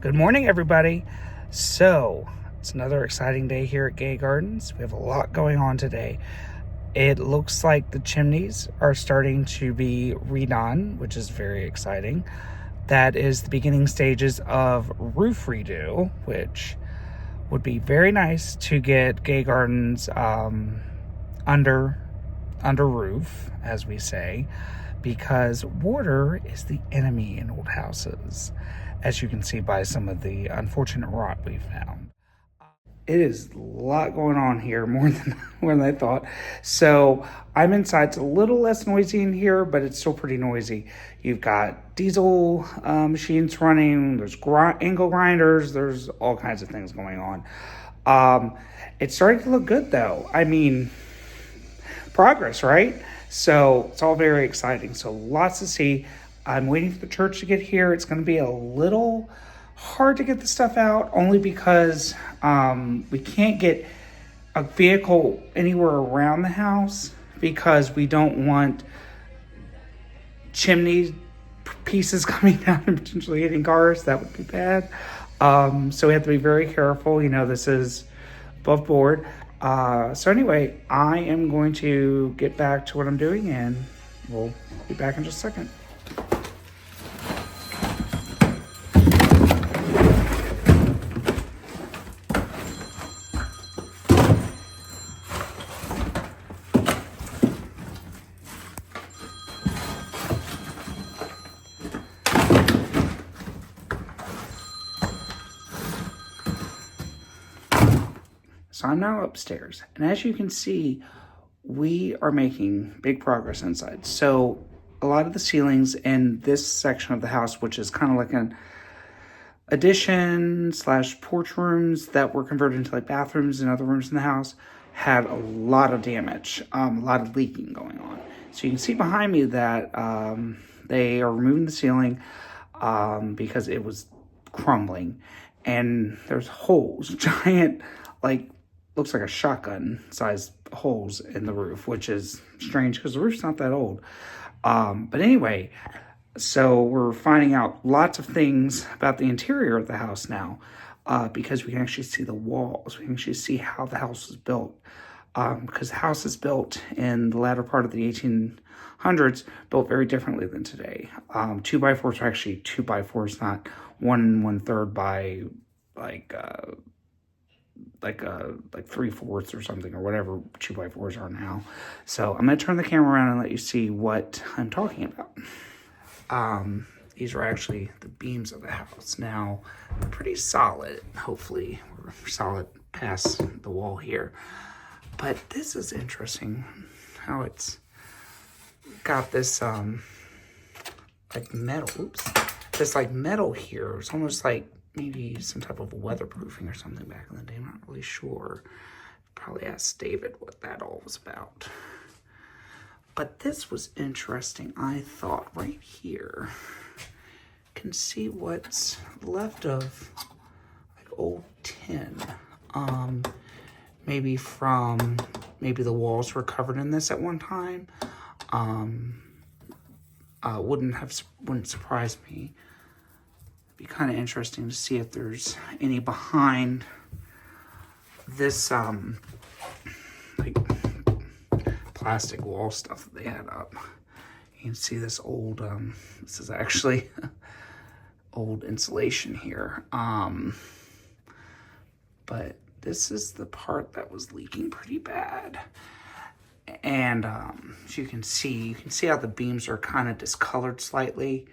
Good morning, everybody. So, it's another exciting day here at Gay Gardens. We have a lot going on today. It looks like the chimneys are starting to be redone, which is very exciting. That is the beginning stages of roof redo, which would be very nice to get Gay Gardens under roof, as we say, because water is the enemy in old houses, as you can see by some of the unfortunate rot we found. It is a lot going on here, more than I thought. So I'm inside. It's a little less noisy in here, but it's still pretty noisy. You've got diesel machines running. There's angle grinders. There's all kinds of things going on. It's starting to look good, though. I mean, progress, right? So it's all very exciting. So lots to see. I'm waiting for the church to get here. It's going to be a little hard to get the stuff out, only because we can't get a vehicle anywhere around the house because we don't want chimney pieces coming down and potentially hitting cars. That would be bad. So we have to be very careful. You know, this is above board. So anyway, I am going to get back to what I'm doing, and we'll be back in just a second. So I'm now upstairs, and as you can see, we are making big progress inside. So a lot of the ceilings in this section of the house, which is kind of like an addition / porch rooms that were converted into like bathrooms and other rooms in the house, had a lot of damage, a lot of leaking going on. So you can see behind me that they are removing the ceiling because it was crumbling, and there's holes, giant, like, looks like a shotgun sized holes in the roof, which is strange because the roof's not that old. But anyway, so we're finding out lots of things about the interior of the house now, because we can actually see the walls. We can actually see how the house was built, because the house is built in the latter part of the 1800s, built very differently than today. 2x4s are actually 2x4s, not 1 1/3 by like 3/4 or something, or whatever 2x4s are now. So I'm going to turn the camera around and let you see what I'm talking about. These are actually the beams of the house. Now, they're pretty solid. Hopefully, we're solid past the wall here. But this is interesting, how it's got this, like metal, this like metal here. It's almost like maybe some type of weatherproofing or something back in the day. I'm not really sure. Probably ask David what that all was about. But this was interesting. I thought right here, can see what's left of like old tin. Maybe the walls were covered in this at one time. Wouldn't surprise me. Be kind of interesting to see if there's any behind this like plastic wall stuff that they had up. You can see this old this is actually old insulation here, but this is the part that was leaking pretty bad. And as you can see how the beams are kind of discolored slightly.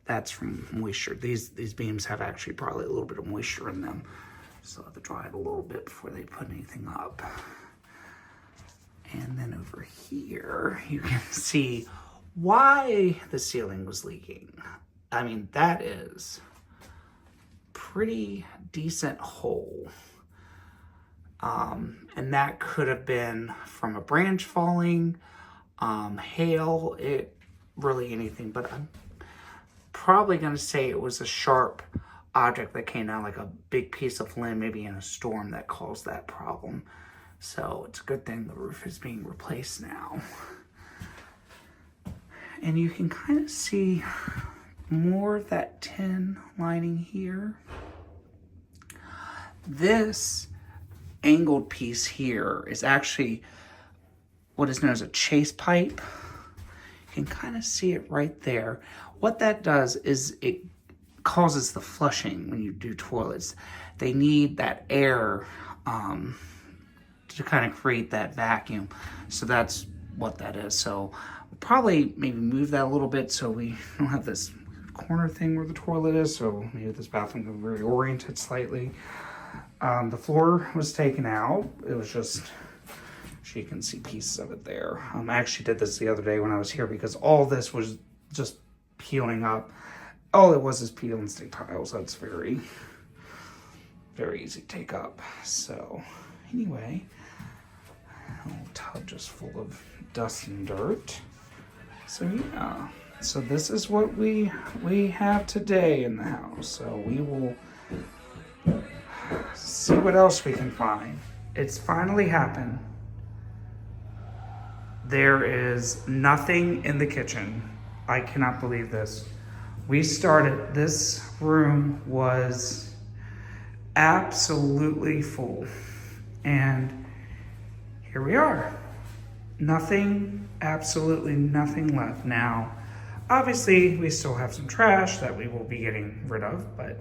That's from moisture. These beams have actually probably a little bit of moisture in them. So I have to dry it a little bit before they put anything up. And then over here, you can see why the ceiling was leaking. I mean, that is pretty decent hole. And that could have been from a branch falling, hail, really anything, but I'm probably going to say it was a sharp object that came down, like a big piece of limb, maybe in a storm, that caused that problem. So it's a good thing the roof is being replaced now. And you can kind of see more of that tin lining here. This angled piece here is actually what is known as a chase pipe. You can kind of see it right there. What that does is it causes the flushing when you do toilets. They need that air to kind of create that vacuum. So that's what that is. So we'll probably maybe move that a little bit so we don't have this corner thing where the toilet is. So maybe this bathroom can be reoriented slightly. The floor was taken out. It was just, you can see pieces of it there. I actually did this the other day when I was here because all this was just peeling up. All it was is peel and stick tiles. That's very, very easy to take up. So anyway, a little tub just full of dust and dirt. So yeah, so this is what we have today in the house. So we will see what else we can find. It's finally happened. There is nothing in the kitchen. I cannot believe this. We started, this room was absolutely full. And here we are. Nothing, absolutely nothing left. Now, obviously, we still have some trash that we will be getting rid of, but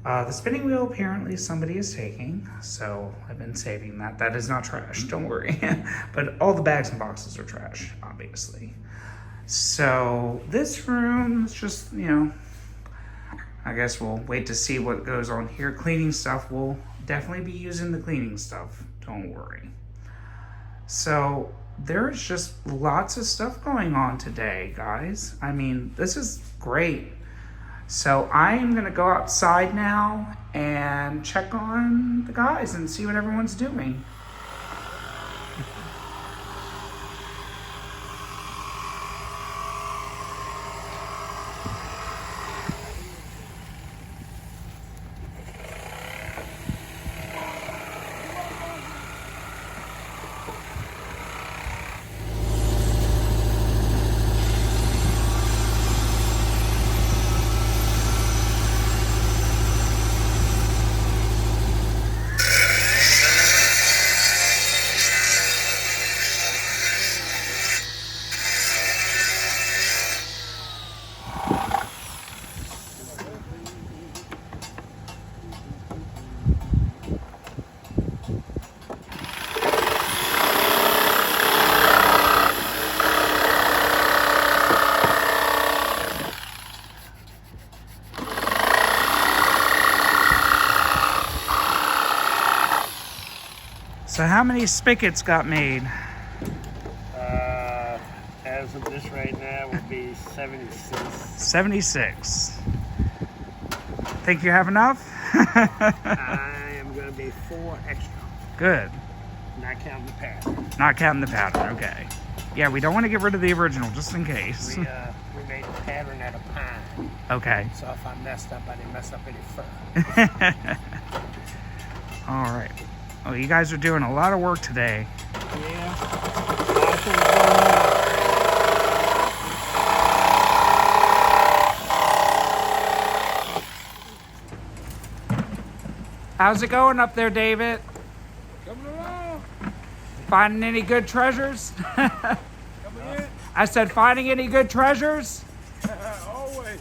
the spinning wheel apparently somebody is taking, so I've been saving that. That is not trash, don't worry. But all the bags and boxes are trash, obviously. So this room is just, you know, I guess we'll wait to see what goes on here. Cleaning stuff, we'll definitely be using the cleaning stuff, don't worry. So there's just lots of stuff going on today, guys. I mean, this is great. So I am gonna go outside now and check on the guys and see what everyone's doing. So how many spigots got made? As of this right now, would be 76. 76. Think you have enough? I am going to be 4 extra. Good. Not counting the pattern. Not counting the pattern, okay. Yeah, we don't want to get rid of the original, just in case. We made the pattern out of pine. Okay. So if I messed up, I didn't mess up any fur. All right. Well, you guys are doing a lot of work today. Yeah. A lot of things going on. How's it going up there, David? Coming along. Finding any good treasures? Coming in. I said, finding any good treasures? Always.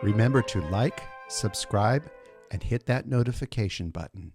Remember to like, subscribe, and hit that notification button.